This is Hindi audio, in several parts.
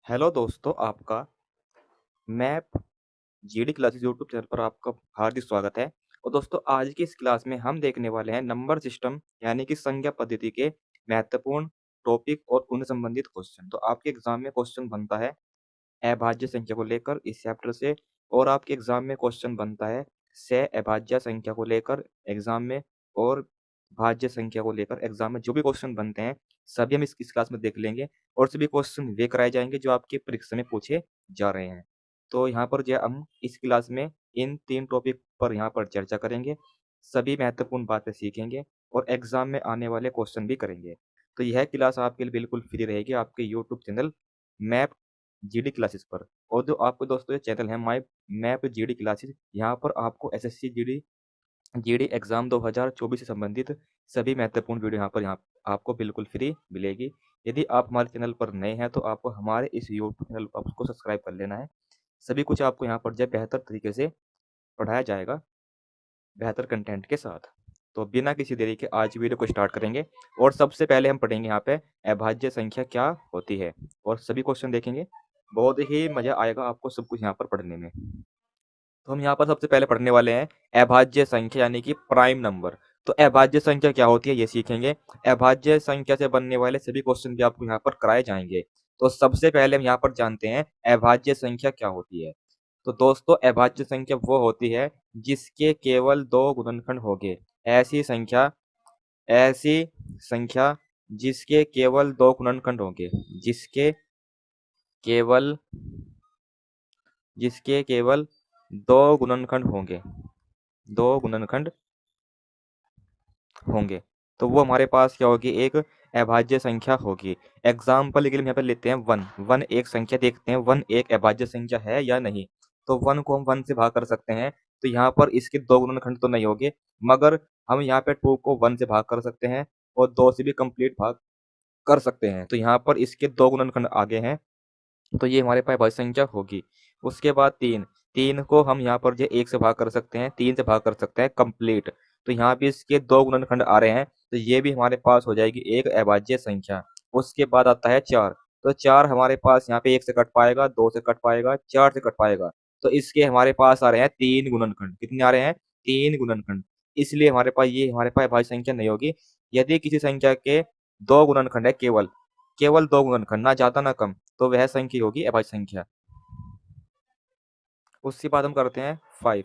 हेलो दोस्तों, आपका map GD classes YouTube channel पर आपका हार्दिक स्वागत है। और दोस्तों, आज की इस क्लास में हम देखने वाले हैं नंबर सिस्टम यानी कि संख्या पद्धति के महत्वपूर्ण टॉपिक और उनसे संबंधित क्वेश्चन। तो आपके एग्जाम में क्वेश्चन बनता है अभाज्य संख्या को लेकर इस चैप्टर से, और आपके एग्जाम में क्वेश्चन बनता है सह अभाज्य संख्या को लेकर एग्जाम में, और भाज्य संख्या को लेकर एग्जाम में। जो भी क्वेश्चन बनते हैं सभी हम इस क्लास में देख लेंगे, और सभी क्वेश्चन वे कराए जाएंगे जो आपके परीक्षा में पूछे जा रहे हैं। तो यहाँ पर जो हम इस क्लास में इन 3 टॉपिक पर यहाँ पर चर्चा करेंगे, सभी महत्वपूर्ण बातें सीखेंगे और एग्जाम में आने वाले क्वेश्चन भी करेंगे। तो यह क्लास आपके लिए बिल्कुल फ्री रहेगी आपके YouTube channel map GD classes पर। और जो आपको दोस्तों ये चैनल है माई मैप जीडी क्लासेस, यहाँ पर आपको एसएससी जीडी जीडी एग्जाम 2024 से संबंधित सभी महत्वपूर्ण वीडियो यहाँ आपको बिल्कुल फ्री मिलेगी। यदि आप हमारे चैनल पर नए हैं तो आपको हमारे इस यूट्यूब चैनल पर आपको सब्सक्राइब कर लेना है। सभी कुछ आपको यहाँ पर जो है बेहतर तरीके से पढ़ाया जाएगा, बेहतर कंटेंट के साथ। तो बिना किसी देरी के आज वीडियो को स्टार्ट करेंगे, और सबसे पहले हम पढ़ेंगे यहाँ पे अभाज्य संख्या क्या होती है, और सभी क्वेश्चन देखेंगे। बहुत ही मजा आएगा आपको सब कुछ यहाँ पर पढ़ने में। तो हम यहाँ पर सबसे पहले पढ़ने वाले हैं अभाज्य संख्या यानी कि प्राइम नंबर। तो अभाज्य संख्या क्या होती है ये सीखेंगे। अभाज्य संख्या से बनने वाले सभी क्वेश्चन भी आपको यहाँ पर कराए जाएंगे। तो सबसे पहले हम यहाँ पर जानते हैं अभाज्य संख्या क्या होती है। तो दोस्तों, अभाज्य संख्या वो होती है जिसके केवल 2 गुणनखंड होंगे। ऐसी संख्या जिसके केवल 2 गुणनखंड होंगे, केवल जिसके केवल 2 गुणनखंड होंगे, 2 गुणनखंड होंगे, तो वो हमारे पास क्या होगी, एक अभाज्य संख्या होगी। एग्जाम्पल के लिए हम यहाँ पे लेते हैं वन। वन एक संख्या, देखते हैं वन एक अभाज्य संख्या है या नहीं। तो वन को हम वन से भाग कर सकते हैं, तो यहाँ पर इसके 2 गुणनखंड तो नहीं होंगे, मगर हम यहाँ पे टू को वन से भाग कर सकते हैं और 2 से भी कंप्लीट भाग कर सकते हैं। तो यहाँ पर इसके 2 गुणनखंड आगे हैं, तो ये हमारे पास भाज्य संख्या होगी। उसके बाद तीन, तीन को हम यहाँ पर जो एक से भाग कर सकते हैं, तीन से भाग कर सकते हैं कंप्लीट। तो यहाँ भी इसके 2 गुणनखंड आ रहे हैं, तो ये भी हमारे पास हो जाएगी एक अभाज्य संख्या। उसके बाद आता है चार। तो चार हमारे पास यहाँ पे एक से कट पाएगा, दो से कट पाएगा, चार से कट पाएगा। तो इसके हमारे पास आ रहे हैं 3 गुणनखंड। कितने आ रहे हैं? 3 गुणनखंड। इसलिए हमारे पास भाज्य संख्या नहीं होगी। यदि किसी संख्या के 2 गुणनखंड है, केवल केवल 2 गुणनखंड, ना ज्यादा ना कम, तो वह संख्या होगी अभाज्य संख्या। उसके बाद हम करते हैं 5।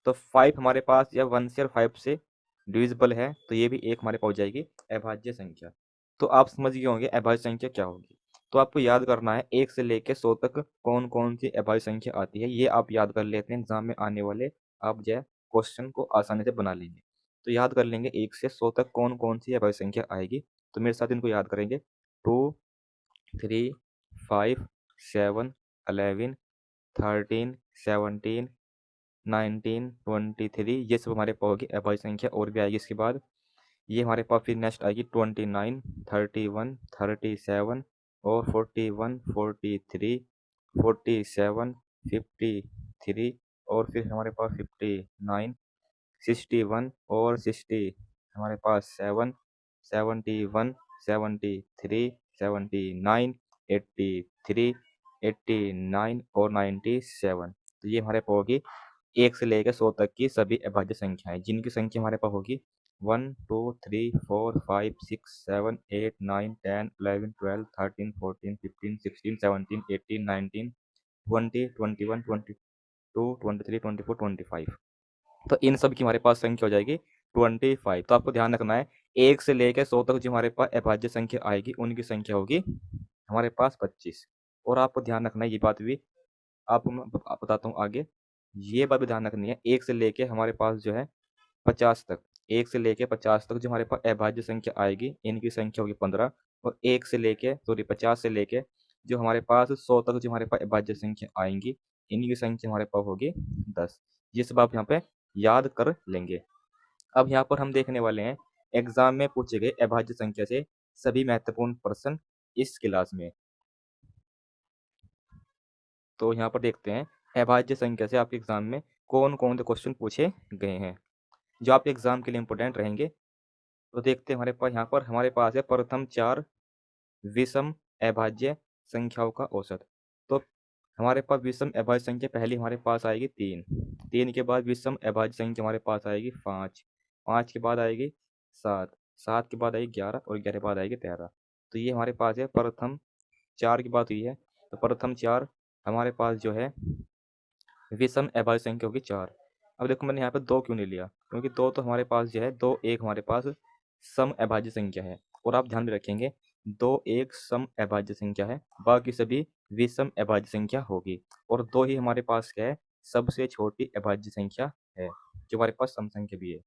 तो 5 हमारे पास या 1 से और 5 से डिविजिबल है, तो ये भी एक हमारे पास हो जाएगी अभाज्य संख्या। तो आप समझ गए होंगे अभाज्य संख्या क्या होगी। तो आपको याद करना है 1 से लेकर 100 तक कौन कौन सी अभाज्य संख्या आती है, ये आप याद कर लेते हैं। एग्जाम में आने वाले आप जो है क्वेश्चन को आसानी से बना लेंगे। तो याद कर लेंगे 1 से 100 तक कौन कौन सी अभाज्य संख्या आएगी। तो मेरे साथ इनको याद करेंगे। 2, 3, 5, 7, 11, 13, 17, 19, 23, ये सब हमारे पास होगी अभाज्य संख्या। और भी आएगी इसके बाद, ये हमारे पास फिर नेक्स्ट आएगी 29, 31, 37 और 41, 43, 47, 53, और फिर हमारे पास 59, 61 और 60, हमारे पास 7, 71, 73, 79, 83, 89 और 97। तो ये हमारे पास होगी 1 से लेकर 100 तक की सभी अभाज्य संख्याएं, जिनकी संख्या हमारे पास होगी 1, 2, 3, 4, 5, 6, 7, 8, 9, 10, 11, 12, 13, 14, 15, 16, 17, 18, 19, 20, 21, 22, 23, 24, 25। तो इन सब की हमारे पास संख्या हो जाएगी 25। तो आपको ध्यान रखना है 1 से लेकर 100 तक जो हमारे पास अभाज्य संख्या आएगी उनकी संख्या होगी हमारे पास 25। और आपको ध्यान रखना है, ये बात भी आपको मैं बताता हूँ आगे। ये बात भी ध्यान रखनी है, 1 से लेके हमारे पास जो है 50 तक, 1 से लेके 50 तक जो हमारे पास अभाज्य संख्या आएगी इनकी संख्या होगी 15। और 1 से लेके 50 से लेके जो हमारे पास 100 तक जो हमारे पास अभाज्य संख्या आएंगी इनकी संख्या हमारे पास होगी 10। ये सब आप यहाँ पे याद कर लेंगे। अब यहाँ पर हम देखने वाले हैं एग्जाम में पूछे गए अभाज्य संख्या से सभी महत्वपूर्ण प्रश्न इस क्लास में। तो यहाँ पर देखते हैं अभाज्य संख्या से आपके एग्जाम में कौन कौन से क्वेश्चन पूछे गए हैं जो आपके एग्जाम के लिए इंपॉर्टेंट रहेंगे। तो देखते हैं हमारे पास है प्रथम 4 विषम अभाज्य संख्याओं का औसत। हमारे पास विषम अभाज्य संख्या पहली हमारे पास आएगी 3, 3 के बाद विषम अभाज्य संख्या हमारे पास आएगी 5, 5 के बाद आएगी 7, 7 के बाद आएगी 11 और 11 के बाद आएगी 13। तो ये हमारे पास है प्रथम 4 की बात हुई है, तो प्रथम 4 हमारे पास जो है विषम अभाज्य संख्या होगी 4। अब देखो मैंने यहाँ पे 2 क्यों नहीं लिया, क्योंकि 2 तो हमारे पास जो है 2 एक हमारे पास सम अभाज्य संख्या है, और आप ध्यान में रखेंगे 2 एक सम अभाज्य संख्या है, बाकी सभी विषम अभाज्य संख्या होगी, और 2 ही हमारे पास क्या है, सबसे छोटी अभाज्य संख्या है, जो हमारे पास सम संख्या भी है,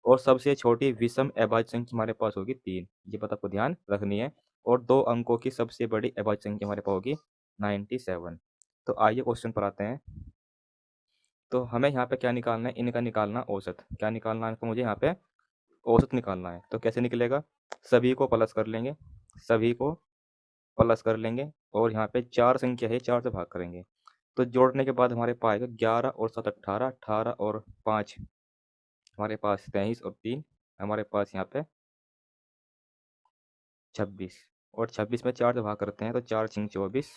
और सबसे छोटी विषम अभाज्य संख्या हमारे पास होगी 3। ये बात आपको ध्यान रखनी है। और 2 अंकों की सबसे बड़ी अभाज्य संख्या हमारे पास होगी 97। तो आइए क्वेश्चन पर आते हैं। तो हमें यहाँ पे क्या निकालना है, इनका निकालना औसत। क्या निकालना है तो मुझे यहाँ पे औसत निकालना है। तो कैसे निकलेगा, सभी को प्लस कर लेंगे, सभी को प्लस कर लेंगे, और यहाँ पे 4 संख्या है 4 से भाग करेंगे। तो जोड़ने के बाद हमारे पास आएगा 11 और 7 18, 18 और 5 हमारे पास 23 और 3 हमारे पास यहाँ पे 26, और 26 में 4 से भाग करते हैं तो 4 6 24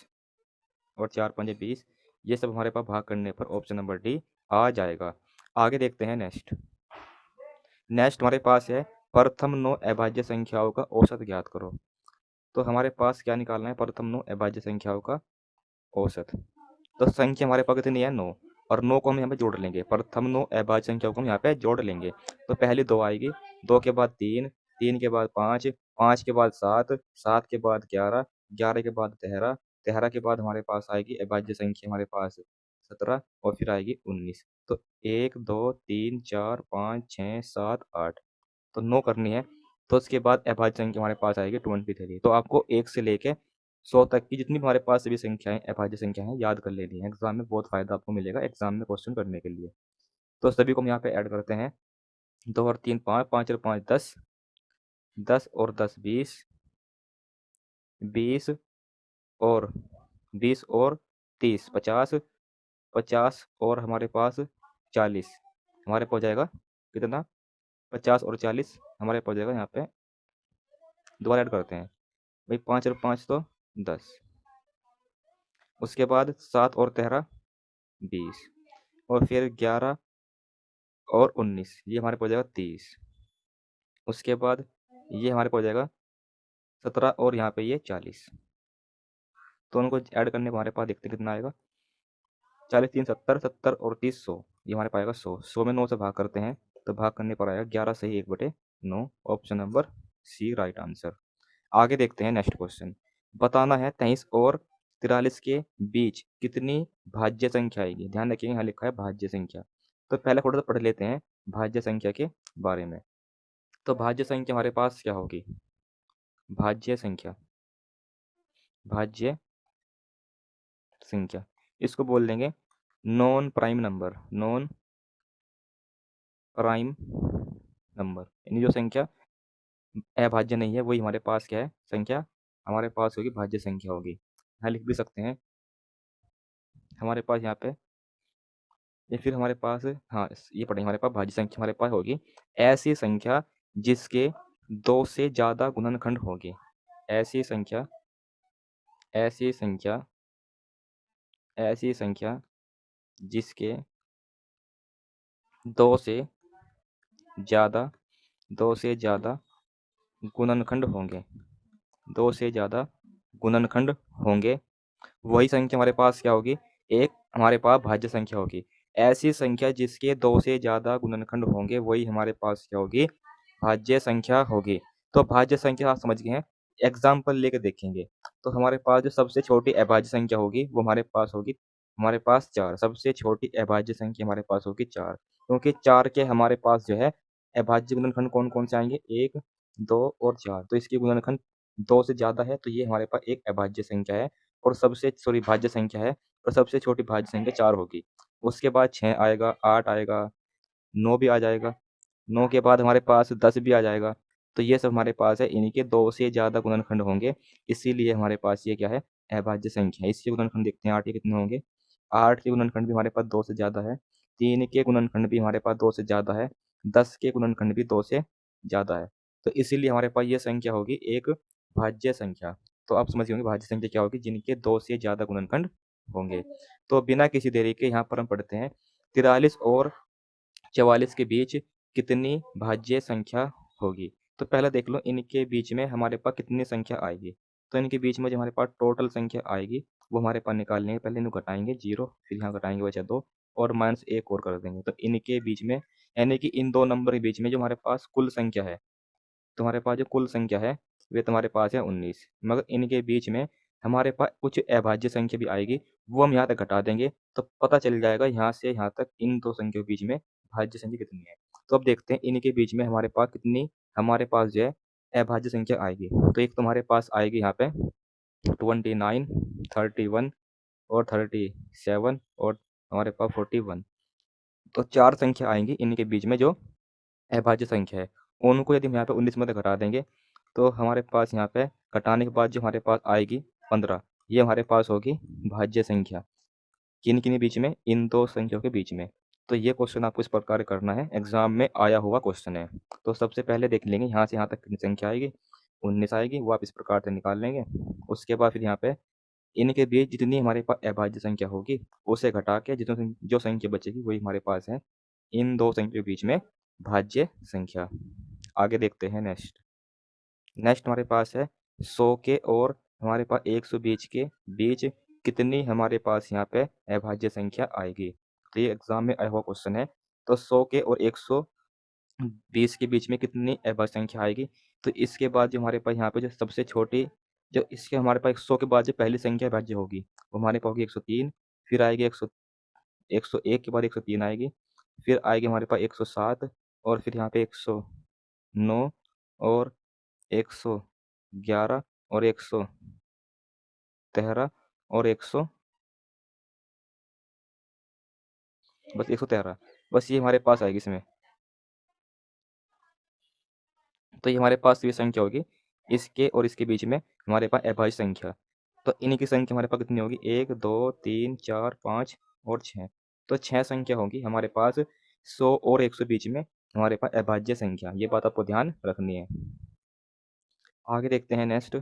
और 4 5 20। ये सब हमारे पास भाग करने पर ऑप्शन नंबर डी आ जाएगा। आगे देखते हैं नेक्स्ट। नेक्स्ट हमारे पास है प्रथम 9 अभाज्य संख्याओं का औसत ज्ञात करो। तो हमारे पास क्या निकालना है, प्रथम 9 अभाज्य संख्याओं का औसत। तो संख्या हमारे पास कितनी है, 9, और 9 को हम यहाँ पे जोड़ लेंगे, प्रथम 9 अभाज्य संख्याओं को हम यहाँ पे जोड़ लेंगे। तो पहली 2 आएगी, 2 के बाद 3, 3 के बाद 5, 5 के बाद 7, 7 के बाद 11, 11 के बाद 13, 13 के बाद हमारे पास आएगी अभाज्य संख्या हमारे पास 17, और फिर आएगी 19। तो 1 2 3 4 5 6 7 8, तो 9 करनी है। तो उसके बाद अभाज्य संख्या हमारे पास आएगी 23। तो आपको 1 से लेके 100 तक की जितनी भी हमारे पास सभी संख्याएं अभाज्य संख्या हैं याद कर लेनी है, एग्जाम में बहुत फायदा आपको मिलेगा एग्जाम में क्वेश्चन करने के लिए। तो सभी को हम यहाँ पे ऐड करते हैं, 2 और 3 5, 5 और 5 10, 10 और 10 20, 20 और 20 और 30 50, 50 और हमारे पास 40 हमारे पास हो जाएगा कितना, 50 और 40 हमारे पास हो जाएगा यहाँ पे, दोबारा ऐड करते हैं भाई, 5 और 5 तो 10, उसके बाद 7 और 13 20, और फिर 11 और 19 ये हमारे पास हो जाएगा 30, उसके बाद ये हमारे पास हो जाएगा 17 और यहाँ पे ये 40। तो उनको ऐड करने पर हमारे पास देखते हैं कितना आएगा, 40 3 70, 70 और 30 100, ये हमारे पास आएगा 100। 100 में 9 से भाग करते हैं तो भाग करने पर आएगा 11 सही 1/9, option number C right answer. आगे देखते हैं नेक्स्ट क्वेश्चन। बताना है 23 और 43 के बीच कितनी भाज्य संख्या आएगी। ध्यान रखिए यहाँ लिखा है भाज्य संख्या। तो पहले थोड़ा सा पढ़ लेते हैं भाज्य संख्या के बारे में। तो भाज्य संख्या हमारे पास क्या होगी, भाज्य संख्या, भाज्य संख्या इसको बोल देंगे non prime number, non prime number, यानी जो संख्या अभाज्य नहीं है वही हमारे पास क्या है, संख्या हमारे पास होगी भाज्य संख्या होगी। यहाँ लिख भी सकते हैं हमारे पास यहाँ पे, या फिर हमारे पास हाँ ये पढ़ेंगे हमारे पास भाज्य संख्या हमारे पास होगी ऐसी संख्या जिसके 2 से ज़्यादा गुणनखंड होंगे। ऐसी संख्या, ऐसी संख्या, ऐसी संख्या जिसके 2 से ज़्यादा, 2 से ज़्यादा गुणनखंड होंगे, 2 से ज़्यादा गुणनखंड होंगे, वही संख्या हमारे पास क्या होगी, एक हमारे पास भाज्य संख्या होगी। ऐसी संख्या जिसके 2 से ज़्यादा गुणनखंड होंगे वही हमारे पास क्या होगी, भाज्य संख्या होगी। तो भाज्य संख्या आप समझ गए हैं, एग्जाम्पल लेके देखेंगे। तो हमारे पास जो सबसे छोटी अभाज्य संख्या होगी वो हमारे पास होगी, हमारे पास 4, सबसे छोटी अभाज्य संख्या हमारे पास होगी 4, क्योंकि 4 के हमारे पास जो है अभाज्य गुणनखंड कौन कौन से आएंगे, 1 2 और 4। तो इसकी गुणनखंड 2 से ज़्यादा है तो ये हमारे पास एक अभाज्य संख्या है, और सबसे सॉरी भाज्य संख्या है, और सबसे छोटी भाज्य संख्या 4 होगी। उसके बाद 6 आएगा, 8 आएगा, 9 भी आ जाएगा, 9 के बाद हमारे पास 10 भी आ जाएगा। तो ये सब हमारे पास है, इनके 2 से ज़्यादा गुणनखंड होंगे, इसीलिए हमारे पास ये क्या है, अभाज्य संख्या है। इसके गुणनखंड देखते हैं 8 के कितने होंगे, 8 के गुणनखंड भी हमारे पास 2 से ज़्यादा है, 3 के गुणनखंड भी हमारे पास 2 से ज़्यादा है, 10 के गुणनखंड भी 2 से ज़्यादा है। तो इसीलिए हमारे पास ये संख्या होगी एक भाज्य संख्या। तो आप समझ गए होंगे भाज्य संख्या क्या होगी, जिनके 2 से ज़्यादा गुणनखंड होंगे। तो बिना किसी देरी के यहाँ पर हम पढ़ते हैं 43 और 44 के बीच कितनी भाज्य संख्या होगी। तो पहले देख लो इनके बीच में हमारे पास कितनी संख्या आएगी। तो इनके बीच में जो हमारे पास टोटल संख्या आएगी वो हमारे पास निकालनी है। पहले इन्हें घटाएंगे 0, फिर यहाँ घटाएंगे बचा 2 और माइनस 1 और कर देंगे। तो इनके बीच में यानी कि इन दो नंबर के बीच में जो हमारे पास कुल संख्या है, तुम्हारे पास जो कुल संख्या है वे तुम्हारे पास है 19। मगर इनके बीच में हमारे पास कुछ अभाज्य संख्या भी आएगी, वो हम यहाँ तक घटा देंगे तो पता चल जाएगा यहाँ से यहाँ तक इन दो संख्याओं के बीच में भाज्य संख्या कितनी है। तो अब देखते हैं इनके बीच में हमारे पास कितनी हमारे पास जो है अभाज्य संख्या आएगी। तो एक तुम्हारे पास आएगी यहाँ पे 29, 31 और 37 और हमारे पास 41। तो 4 संख्या आएंगी इनके बीच में जो अभाज्य संख्या है। उनको यदि हम यहाँ पे 19 में से घटा देंगे तो हमारे पास यहाँ पे घटाने के बाद जो हमारे पास आएगी 15, ये हमारे पास होगी भाज्य संख्या। किन किन बीच में? इन दो संख्याओं के बीच में। तो ये क्वेश्चन आपको इस प्रकार करना है, एग्जाम में आया हुआ क्वेश्चन है। तो सबसे पहले देख लेंगे यहाँ से यहाँ तक कितनी संख्या आएगी, 19 आएगी, वो आप इस प्रकार से निकाल लेंगे। उसके बाद फिर यहाँ पे इनके बीच जितनी हमारे पास अभाज्य संख्या होगी उसे घटा के जितनी जो संख्या बचेगी वही हमारे पास है इन दो संख्या के बीच में भाज्य संख्या। आगे देखते हैं नेक्स्ट। नेक्स्ट हमारे पास है 100 के और हमारे पास 120 के बीच कितनी हमारे पास यहाँ पे अभाज्य संख्या आएगी। तो ये एग्जाम में आया हुआ क्वेश्चन है। तो 100 के और 120 के बीच में कितनी अभाज्य संख्या आएगी। तो इसके बाद जो हमारे पास यहाँ पे जो सबसे छोटी जो इसके हमारे पास 100 के बाद जो पहली संख्या अभाज्य होगी वो हमारे पास होगी 103, फिर आएगी 101 के बाद 103 आएगी, फिर आएगी हमारे पास 107 और फिर यहाँ पे 109 और 111 और 113 और 100 बस 113 बस ये हमारे पास आएगी इसमें। तो ये हमारे पास ये संख्या होगी इसके और इसके बीच में हमारे पास अभाज्य संख्या। तो इन्हीं की संख्या हमारे पास कितनी होगी 1, 2, 3, 4, 5 और 6। तो 6 संख्या होगी हमारे पास 100 और 100 बीच में हमारे पास अभाज्य संख्या। ये बात आपको ध्यान रखनी है। आगे देखते हैं नेक्स्ट।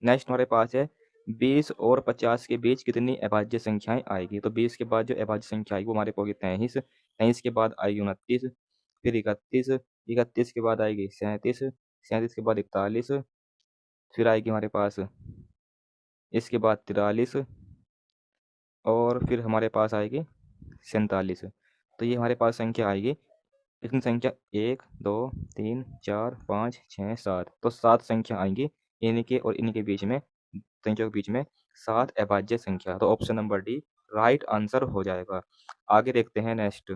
नेक्स्ट हमारे पास है 20 और 50 के बीच कितनी अभाज्य संख्याएं आएगी। तो 20 के बाद जो अभाज्य संख्या आएगी वो हमारे पास होगी 23, 23 के बाद आएगी 29, फिर 31, 31 के बाद आएगी 37, 37 के बाद 41, फिर आएगी हमारे पास इसके बाद 43 और फिर हमारे पास आएगी 47। तो ये हमारे पास संख्या आएगी कितनी संख्या 1, 2, 3, 4, 5, 6, 7। तो 7 संख्या आएंगी इनके और इनके बीच में संख्याओं के बीच में 7 अभाज्य संख्या। तो option number D right answer हो जाएगा। आगे देखते हैं नेक्स्ट।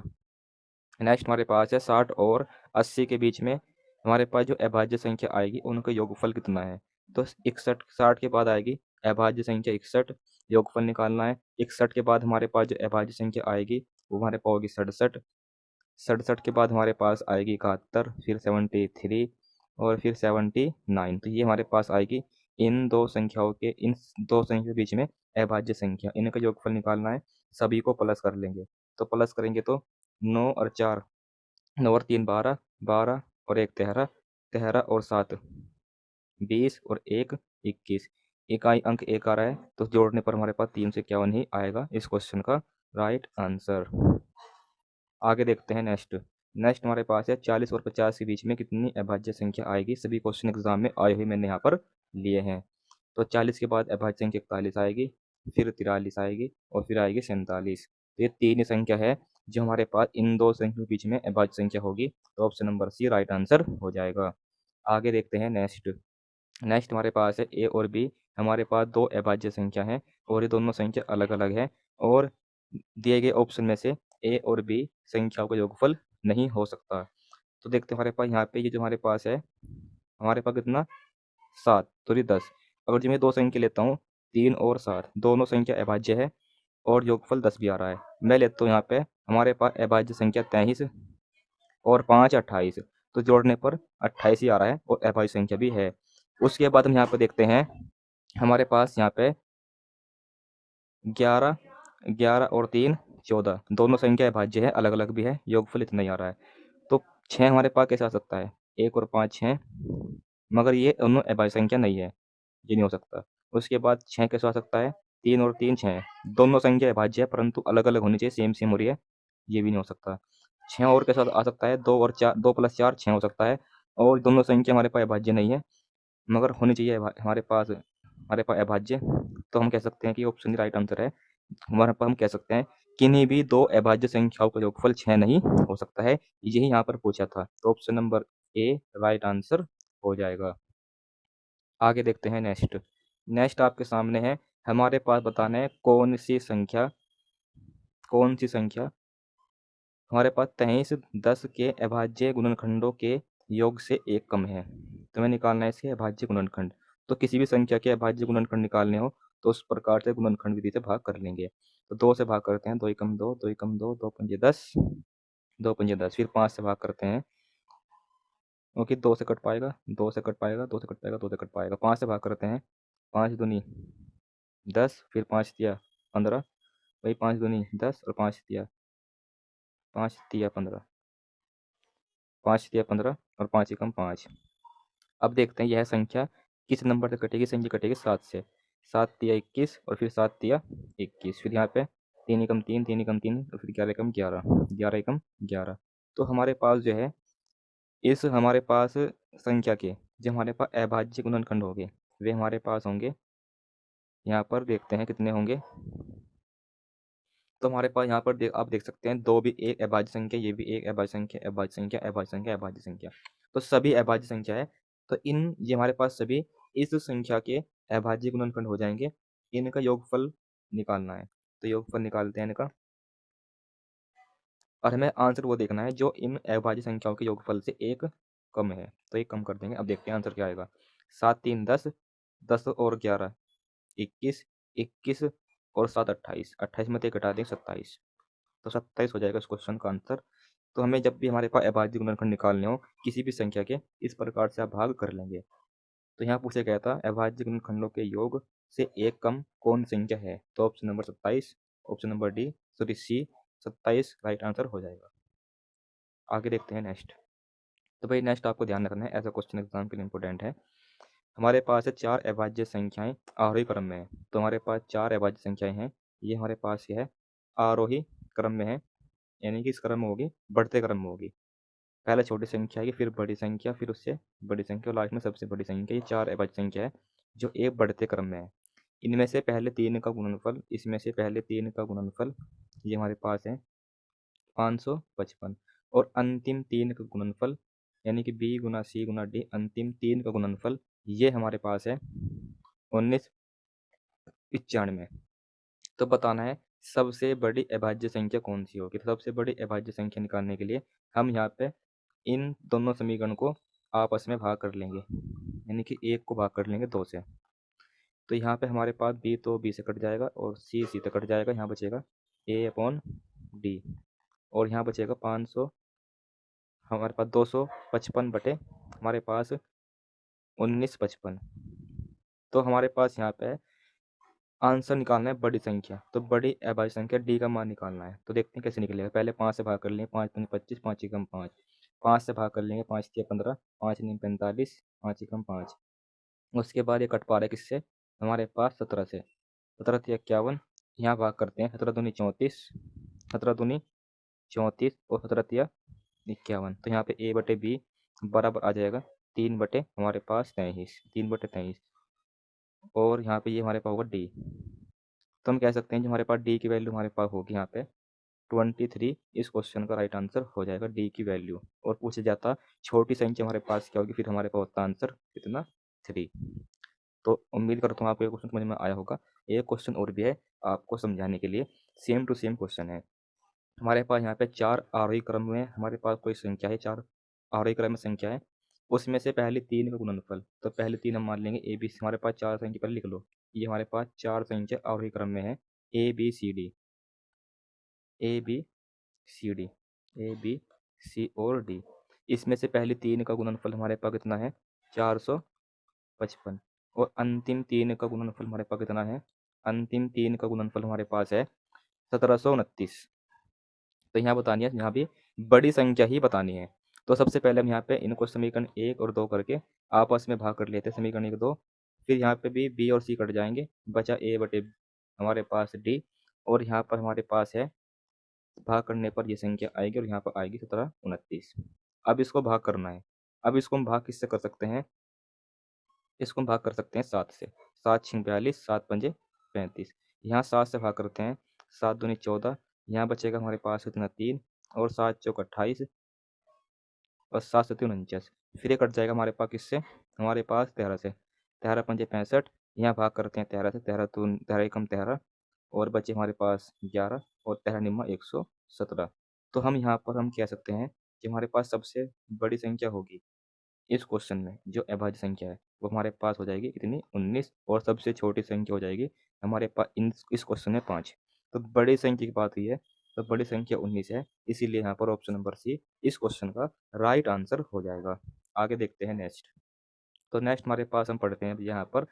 नेक्स्ट हमारे पास है 60 और 80 के बीच में हमारे पास जो अभाज्य संख्या आएगी उनका योगफल कितना है। तो 61 60 के बाद आएगी अभाज्य संख्या 61, योगफल निकालना है। 61 के बाद हमारे पास जो अभाज्य संख्या आएगी वो हमारे पास होगी 67, 67 के बाद हमारे पास आएगी 71, फिर 73 और फिर 79। तो ये हमारे पास आएगी इन दो संख्याओं के बीच में अभाज्य संख्या। इनका योगफल निकालना है, सभी को प्लस कर लेंगे। तो प्लस करेंगे तो 9 और 4, 9 और 3 12, 12 और 1 13, 13 और 7 20 और 1 21। इकाई अंक 1 आ रहा है तो जोड़ने पर हमारे पास 351 ही आएगा इस क्वेश्चन का राइट आंसर। आगे देखते हैं नेक्स्ट। नेक्स्ट हमारे पास है 40 और 50 के बीच में कितनी अभाज्य संख्या आएगी। सभी क्वेश्चन एग्जाम में आए हुए मैंने यहाँ पर लिए हैं। तो 40 के बाद अभाज्य संख्या 41 आएगी, फिर 43 आएगी और फिर आएगी 47। तो ये 3 ही संख्या है जो हमारे पास इन दो संख्याओं के बीच में अभाज्य संख्या होगी। तो option number C right answer हो जाएगा। आगे देखते हैं नेक्स्ट। नेक्स्ट हमारे पास है ए और बी। हमारे पास दो अभाज्य संख्या हैं और ये दोनों संख्या अलग अलग है और दिए गए ऑप्शन में से ए और बी संख्याओं का योगफल नहीं हो सकता। तो देखते हैं हमारे पास यहाँ पे ये जो हमारे पास है हमारे पास कितना 7 तो ये 10। अगर जो मैं दो संख्या लेता हूँ 3 और 7 दोनों संख्या अभाज्य है और योगफल 10 भी आ रहा है। मैं लेता हूँ यहाँ पे हमारे पास अभाज्य संख्या 23 और 5 28। तो जोड़ने पर 28 ही आ रहा है और अभाज्य संख्या भी है। उसके बाद हम यहाँ पे देखते हैं हमारे पास यहाँ पे 11, 11 और 3 14 दोनों संख्या अभाज्य है, अलग अलग भी है, योगफल इतना ही आ रहा है। तो 6 हमारे पास कैसे आ सकता है 1 और 5 6, मगर ये दोनों अभाज्य संख्या नहीं है, ये नहीं हो सकता। उसके बाद 6 कैसे आ सकता है 3 और 3 6, दोनों संख्या अभाज्य है परंतु अलग अलग होनी चाहिए, सेम सेम हो रही है, ये भी नहीं हो सकता। 6 और के साथ आ सकता है, 2 और 4, 2 + 4 6 हो सकता है, और दोनों संख्या हमारे पास अभाज्य नहीं है मगर होनी चाहिए हमारे पास अभाज्य। तो हम कह सकते हैं कि ऑप्शन राइट आंसर है। हमारे पास हम कह सकते हैं किन्हीं भी दो अभाज्य संख्याओं का योगफल 6 नहीं हो सकता है, यही यहाँ पर पूछा था। तो option number A right answer हो जाएगा। आगे देखते हैं नेक्स्ट। नेक्स्ट आपके सामने है, हमारे पास बताना है कौन सी संख्या हमारे पास 23 10 के अभाज्य गुणनखंडों के योग से एक कम है। तो हमें निकालना है इसके अभाज्य गुणनखंड। तो किसी भी संख्या के अभाज्य गुणनखंड निकालने हो तो उस प्रकार से गुणनखंड विधि से भाग कर लेंगे। तो 2 से भाग करते हैं, 2 एकम 2, 2 एकम 2, 2 पंजे 10, 2 पंजे 10। फिर 5 से भाग करते हैं, क्योंकि 2 से कट पाएगा, 2 से कट पाएगा, 2 से कट पाएगा, 2 से कट पाएगा। 5 से भाग करते हैं, 5 दूनी 10, फिर 5 तिया 15, वही 5 दूनी 10 और 5 तिया 15, 5 तिया 15 और 5 एकम 5। अब देखते हैं यह संख्या किस नंबर से कटेगी। संख्या कटेगी 7 से। 7 तिया 21 और फिर 7 तिया 21। फिर यहाँ पे 3 एकम 3, 3 एकम 3 और फिर 11 एकम 11, 11 एकम 11। तो हमारे पास जो है इस हमारे पास संख्या के जो हमारे पास अभाज्य गुणनखंड होंगे वे हमारे पास होंगे, यहाँ पर देखते हैं कितने होंगे। तो हमारे पास यहाँ पर आप देख सकते हैं, 2 भी एक अभाज्य संख्या, ये भी एक अभाज्य संख्या, अभाज्य संख्या, अभाज्य संख्या, अभाज्य संख्या। तो सभी अभाज्य संख्या है। तो ये हमारे पास सभी इस संख्या के अभाज्य गुणनखंड हो जाएंगे। इनका योगफल निकालना है, तो योगफल निकालते हैं इनका, और हमें आंसर वो देखना है जो इन अभाज्य संख्याओं के योगफल से एक कम है। तो एक कम कर देंगे। अब देखते हैं आंसर क्या आएगा। 7 3 10, 10 और 11 21, 21 और 7 28, 28 में 1 घटा दें 27, तो 27 हो जाएगा इस क्वेश्चन का आंसर। तो हमें जब भी हमारे पास अभाज्य गुणनखंड निकालने हो किसी भी संख्या के, इस प्रकार से आप भाग कर लेंगे। तो यहाँ पूछा गया था अभाज्य गुणनखंडों के योग से एक कम कौन संख्या है। तो option number 27, option number C 27 right answer हो जाएगा। आगे देखते हैं नेक्स्ट। तो भाई नेक्स्ट आपको ध्यान रखना है, ऐसा क्वेश्चन एग्जाम के लिए इंपॉर्टेंट है। हमारे पास है 4 अभाज्य संख्याएं आरोही क्रम में है। तो हमारे पास 4 अभाज्य संख्याएं हैं, ये हमारे पास है आरोही क्रम में है, यानी कि इस क्रम में होगी, बढ़ते क्रम में होगी। पहले छोटी संख्या आएगी, फिर बड़ी संख्या, फिर उससे बड़ी संख्या और लास्ट में सबसे बड़ी संख्या। ये 4 अभाज्य संख्या है जो एक बढ़ते क्रम में है। इनमें से पहले 3 का गुणनफल, इसमें से पहले 3 का गुणनफल ये हमारे पास है 555, और अंतिम 3 का गुणनफल यानी कि बी गुना सी गुना डी, अंतिम 3 का गुणनफल ये हमारे पास है 1995। तो बताना है सबसे बड़ी अभाज्य संख्या कौन सी होगी। तो सबसे बड़ी अभाज्य संख्या निकालने के लिए हम यहाँ पे इन दोनों समीकरण को आपस में भाग कर लेंगे, यानी कि एक को भाग कर लेंगे 2 से। तो यहाँ पे हमारे पास बी तो बी से कट जाएगा और सी सी से कट जाएगा, यहाँ बचेगा ए अपॉन डी, और यहाँ बचेगा 500, हमारे पास 255 बटे हमारे पास 1955। तो हमारे पास यहाँ पे आंसर निकालना है बड़ी संख्या, तो बड़ी अभाज्य संख्या डी का मान निकालना है। तो देखते हैं कैसे निकलेगा। पहले 5 से भाग कर लेंगे, 5 पंजे 25, 5 एकम 5, 5 से भाग कर लेंगे, 5 तिया 15, 5 नीम 45, 5 एकम 5। उसके बाद ये कट पा रहा है किससे, हमारे पास 17 से, 17 तिया 51, यहाँ भाग करते हैं, 17 दूनी 34, 17 दूनी 34 और 17 तिया 51। तो यहाँ पे ए बटे बी बराबर आ जाएगा 3 बटे हमारे पास 23, 3 बटे 23, और यहाँ पे ये हमारे पास होगा डी। तो हम कह सकते हैं जो हमारे पास डी की वैल्यू हमारे पास होगी यहाँ पे 23। इस क्वेश्चन का राइट आंसर हो जाएगा डी की वैल्यू। और पूछा जाता छोटी संख्या हमारे पास क्या होगी, फिर हमारे पास होता आंसर कितना 3। तो उम्मीद करता हूँ आपको ये क्वेश्चन समझ में आया होगा। एक क्वेश्चन और भी है आपको समझाने के लिए, सेम टू सेम क्वेश्चन है। हमारे पास यहाँ पे 4 आरोही क्रम में हमारे पास कोई संख्या है, 4 आरोही क्रम में संख्या है, उसमें से पहले 3 का गुणनफल। तो पहले 3 हम मान लेंगे ए बी, हमारे पास 4 संख्या पहले लिख लो। ये हमारे पास 4 संख्या आरोही क्रम में है, A B C D, A B C D, A B C और डी। इसमें से पहले 3 का गुणनफल हमारे पास कितना है 455, और अंतिम 3 का गुणनफल हमारे पास कितना है, अंतिम 3 का गुणनफल हमारे पास है 1729। तो यहाँ बतानी है, यहाँ भी बड़ी संख्या ही बतानी है। तो सबसे पहले हम यहाँ पे इनको समीकरण 1 और 2 करके आपस में भाग कर लेते हैं, समीकरण 1 2। फिर यहाँ पे भी बी और सी कट जाएंगे, बचा ए बटे हमारे पास डी, और यहाँ पर हमारे पास है भाग करने पर ये संख्या आएगी और यहाँ पर आएगी 1729। अब इसको भाग करना है। अब इसको हम भाग किससे कर सकते हैं? इसको हम भाग कर सकते हैं 7 से। 7 छीं 42, 7 पंजे 35। यहाँ 7 से भाग करते हैं, 7 दूनी 14, यहाँ बचेगा हमारे पास इतना 3, और 7 चौक 28, और 7 सत्ती 49। फिर ये कट जाएगा हमारे पास किससे? हमारे पास 13 से। 13 पंजे 65, यहाँ भाग करते हैं 13 से, 13 दून 13 एकम 13, और बचे हमारे पास 11, और 13 निम्मा 117। तो हम यहाँ पर हम कह सकते हैं कि हमारे पास सबसे बड़ी संख्या होगी इस क्वेश्चन में, जो अभाज्य संख्या है, वो हमारे पास हो जाएगी कितनी? 19, और सबसे छोटी संख्या हो जाएगी हमारे पास इस क्वेश्चन में 5। तो बड़ी संख्या की बात हुई है, तो बड़ी संख्या 19 है, इसीलिए यहाँ पर ऑप्शन नंबर सी इस क्वेश्चन का राइट आंसर हो जाएगा। आगे देखते हैं नेक्स्ट। तो नेक्स्ट हमारे पास हम पढ़ते हैं यहाँ पर,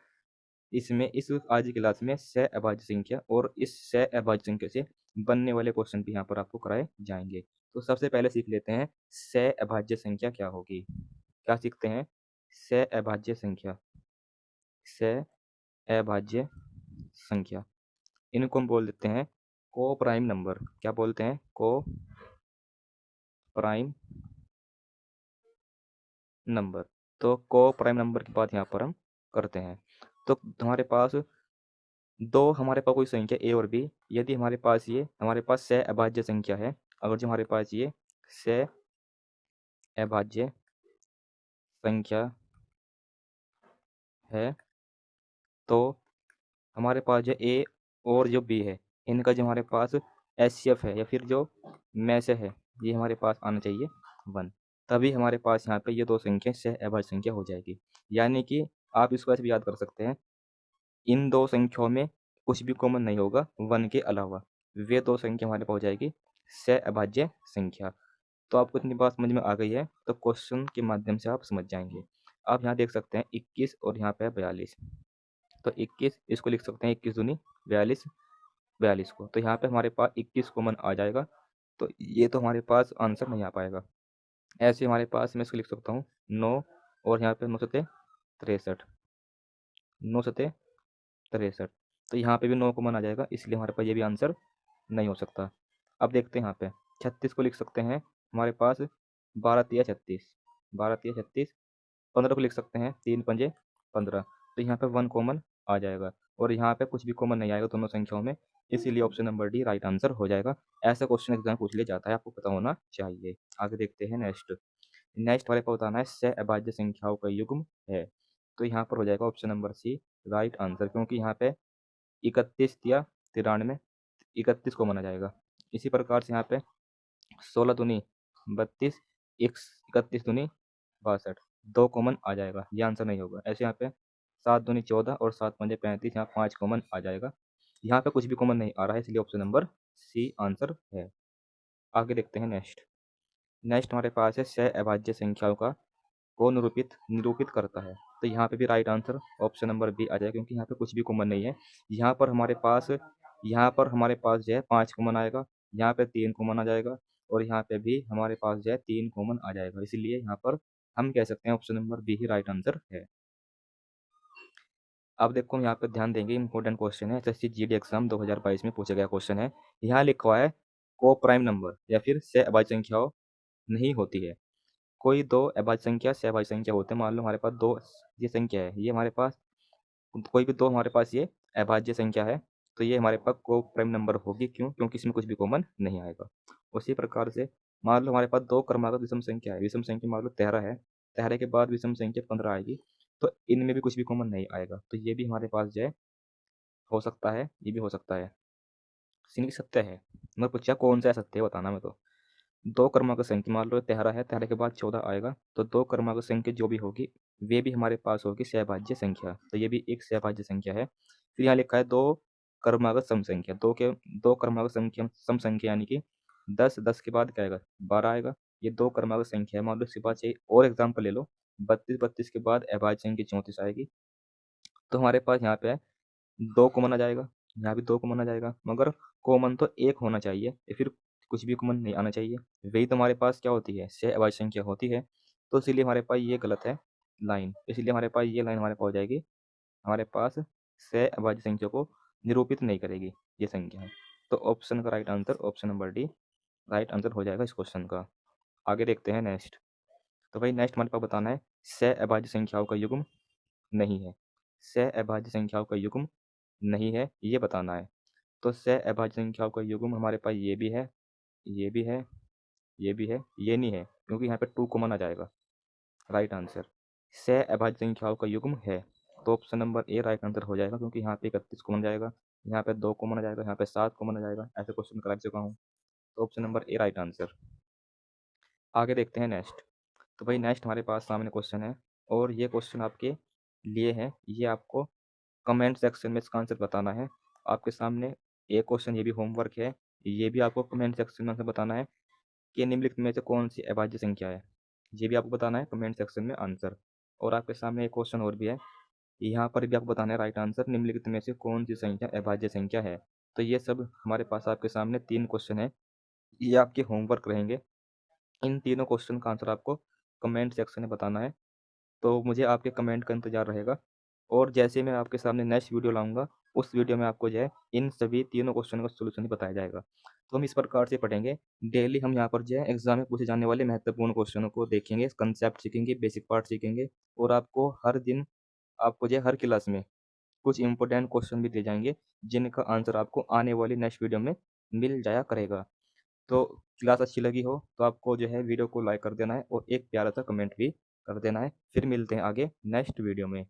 इसमें इस आज की क्लास में सह अभाज्य संख्या और इस सह अभाज्य संख्या से बनने वाले क्वेश्चन भी यहाँ पर आपको कराए जाएंगे। तो सबसे पहले सीख लेते हैं सह अभाज्य संख्या क्या होगी। क्या सीखते हैं? सह अभाज्य संख्या। सह अभाज्य संख्या, इनको हम बोल देते हैं को प्राइम नंबर। क्या बोलते हैं? को प्राइम नंबर। तो को प्राइम नंबर की बात यहाँ पर हम करते हैं। तो हमारे पास दो, हमारे पास कोई संख्या ए और बी, यदि हमारे पास ये हमारे पास सह अभाज्य संख्या है, अगर जो हमारे पास ये सह अभाज्य संख्या है, तो हमारे पास जो ए और जो बी है, इनका जो हमारे पास एचसीएफ है या फिर जो में से है, ये हमारे पास आना चाहिए 1। तभी हमारे पास यहाँ पे ये दो संख्या सह अभाज्य संख्या हो जाएगी। यानी कि आप इसको ऐसे भी याद कर सकते हैं, इन दो संख्याओं में कुछ भी कॉमन नहीं होगा 1 के अलावा, वे दो संख्या हमारे पास हो जाएगी सह अभाज्य संख्या। तो आपको इतनी बात समझ में आ गई है, तो क्वेश्चन के माध्यम से आप समझ जाएंगे। आप यहाँ देख सकते हैं 21 और यहाँ पे है 42। तो 21 इसको लिख सकते हैं 21 दूनी 42, 42 को, तो यहाँ पे हमारे पास 21 कॉमन आ जाएगा, तो ये तो हमारे पास आंसर नहीं आ पाएगा। ऐसे हमारे पास मैं इसको लिख सकता हूँ 9, और यहाँ पे 9 सत्ते 63, 9 सत्ते 63, तो यहाँ पे भी 9 कॉमन आ जाएगा, इसलिए हमारे पास ये भी आंसर नहीं हो सकता। अब देखते हैं यहाँ पे 36 को लिख सकते हैं हमारे पास 12 तिया 36, 12 तिया 36। 15 को लिख सकते हैं 3 पंजे 15, तो यहाँ पे 1 कॉमन आ जाएगा, और यहाँ पे कुछ भी कॉमन नहीं आएगा दोनों संख्याओं में, इसीलिए option number D right answer हो जाएगा। ऐसा क्वेश्चन एग्जाम पूछ लिया जाता है, आपको पता होना चाहिए। आगे देखते हैं नेक्स्ट। नेक्स्ट वाले को बताना है सह अभाज्य संख्याओं का युग्म है, तो यहाँ पर हो जाएगा option number C right answer, क्योंकि यहाँ पे 31 या 93, 31 को माना जाएगा। इसी प्रकार से यहाँ पे 16 दूनी 32, 31 दूनी 62, 2 कॉमन आ जाएगा, ये आंसर नहीं होगा। ऐसे यहाँ पे 7 दूनी 14 और 7 पंजे 35, यहाँ 5 कॉमन आ जाएगा। यहाँ पे कुछ भी कॉमन नहीं आ रहा है, इसलिए ऑप्शन नंबर सी आंसर है। आगे देखते हैं नेक्स्ट। नेक्स्ट हमारे पास है सह अभाज्य संख्याओं का को निरूपित निरूपित करता है, तो यहाँ पे भी right answer option number B आ जाएगा, क्योंकि यहाँ पे कुछ भी कॉमन नहीं है। यहाँ पर हमारे पास जो है 5 कॉमन आएगा, यहाँ पे 3 कॉमन आ जाएगा, और यहाँ पे भी हमारे पास जो है 3 कॉमन आ जाएगा, इसीलिए यहाँ पर हम कह सकते हैं ऑप्शन नंबर बी ही राइट आंसर है। अब देखो हम यहाँ पे ध्यान देंगे, इंपॉर्टेंट क्वेश्चन है, एसएससी जीडी एग्जाम 2022 में पूछा गया क्वेश्चन है। यहाँ लिखा हुआ है को प्राइम नंबर या फिर सह अभाज्य संख्याओं नहीं होती है। कोई दो अभाज्य संख्या सह अभाज्य संख्या होते हैं, मान लो हमारे पास दो ये संख्या है, ये हमारे पास कोई भी दो हमारे पास ये अभाज्य संख्या है, तो ये हमारे पास को प्राइम नंबर होगी। क्यों? क्योंकि इसमें कुछ भी कॉमन नहीं आएगा। उसी प्रकार से मान लो हमारे पास दो क्रमागत विषम संख्या है, विषम संख्या मान लो 13 है, 13 के बाद विषम संख्या 15 आएगी, तो इनमें भी कुछ भी कॉमन नहीं आएगा, तो ये भी हमारे पास जो है हो सकता है, ये भी हो सकता है। सिंह सत्य है, मैं पूछा कौन सा सत्य है बताना। मैं तो दो क्रमांक संख्या मान लो 13 है, 13 के बाद 14 आएगा, तो दो क्रमांक संख्या जो भी होगी वे भी हमारे पास होगी सहभाज्य संख्या, तो ये भी एक सहभाज्य संख्या है। फिर यहाँ लिखा है दो क्रमागत सम संख्या, दो क्रमागत संख्या सम संख्या, यानी कि 10, 10 के बाद क्या आएगा? 12 आएगा। ये दो क्रमागत संख्या है, मान लो इसके बाद चाहिए और एग्जाम्पल ले लो, 32, 32 के बाद अभाज्य संख्या 34 आएगी, तो हमारे पास यहाँ पे है 2 कॉमन आ जाएगा, यहाँ भी 2 कॉमन आ जाएगा, मगर कॉमन तो एक होना चाहिए या फिर कुछ भी कॉमन नहीं आना चाहिए। वही तो हमारे पास क्या होती है? सह अभाज्य संख्या होती है। तो इसीलिए हमारे पास ये गलत है लाइन, इसलिए हमारे पास ये लाइन हमारे पास हो जाएगी, हमारे पास सह अभाज्य संख्या को निरूपित नहीं करेगी ये संख्या है। तो ऑप्शन का right answer option number D right answer हो जाएगा इस क्वेश्चन का। आगे देखते हैं नेक्स्ट। तो भाई नेक्स्ट हमारे पास बताना है सह अभाज्य संख्याओं का युग्म नहीं है। सह अभाज्य संख्याओं का युग्म नहीं है ये बताना है। तो सह अभाज्य संख्याओं का युग्म हमारे पास ये भी है, ये भी है, ये भी है, ये नहीं है क्योंकि यहाँ पे 2 कॉमन आ जाएगा। राइट आंसर सह अभाज्य संख्याओं का युग्म है। तो option number A right answer हो जाएगा क्योंकि यहाँ पे 31 कॉमन जाएगा, यहाँ पे 2 कॉमन आ जाएगा, यहाँ पे 7 कॉमन आ जाएगा। ऐसे क्वेश्चन करा चुका हूँ। तो option number A right answer. आगे देखते हैं नेक्स्ट। तो भाई नेक्स्ट हमारे पास सामने क्वेश्चन है और ये क्वेश्चन आपके लिए है। ये आपको कमेंट सेक्शन में इसका आंसर बताना है। आपके सामने एक क्वेश्चन ये भी होमवर्क है, ये भी आपको कमेंट सेक्शन में आंसर बताना है कि निम्नलिखित में से कौन सी अभाज्य संख्या है। ये भी आपको बताना है कमेंट सेक्शन में आंसर। और आपके सामने एक क्वेश्चन और भी है, यहाँ पर भी आपको बताना है राइट आंसर निम्नलिखित में से कौन सी संख्या अभाज्य संख्या है। तो ये सब हमारे पास आपके सामने 3 क्वेश्चन है, ये आपके होमवर्क रहेंगे। इन तीनों क्वेश्चन का आंसर आपको कमेंट सेक्शन में बताना है। तो मुझे आपके कमेंट का इंतज़ार रहेगा और जैसे मैं आपके सामने नेक्स्ट वीडियो लाऊँगा, उस वीडियो में आपको जो है इन सभी तीनों क्वेश्चन का सॉल्यूशन ही बताया जाएगा। तो हम इस प्रकार से पढ़ेंगे। डेली हम यहाँ पर जो है एग्ज़ाम में पूछे जाने वाले महत्वपूर्ण क्वेश्चनों को देखेंगे, कंसेप्ट सीखेंगे, बेसिक पार्ट सीखेंगे और आपको हर दिन आपको जो है हर क्लास में कुछ इम्पोर्टेंट क्वेश्चन भी दिए जाएँगे, जिनका आंसर आपको आने वाली नेक्स्ट वीडियो में मिल जाया करेगा। तो क्लास अच्छी लगी हो तो आपको जो है वीडियो को लाइक कर देना है और एक प्यारा सा कमेंट भी कर देना है। फिर मिलते हैं आगे नेक्स्ट वीडियो में।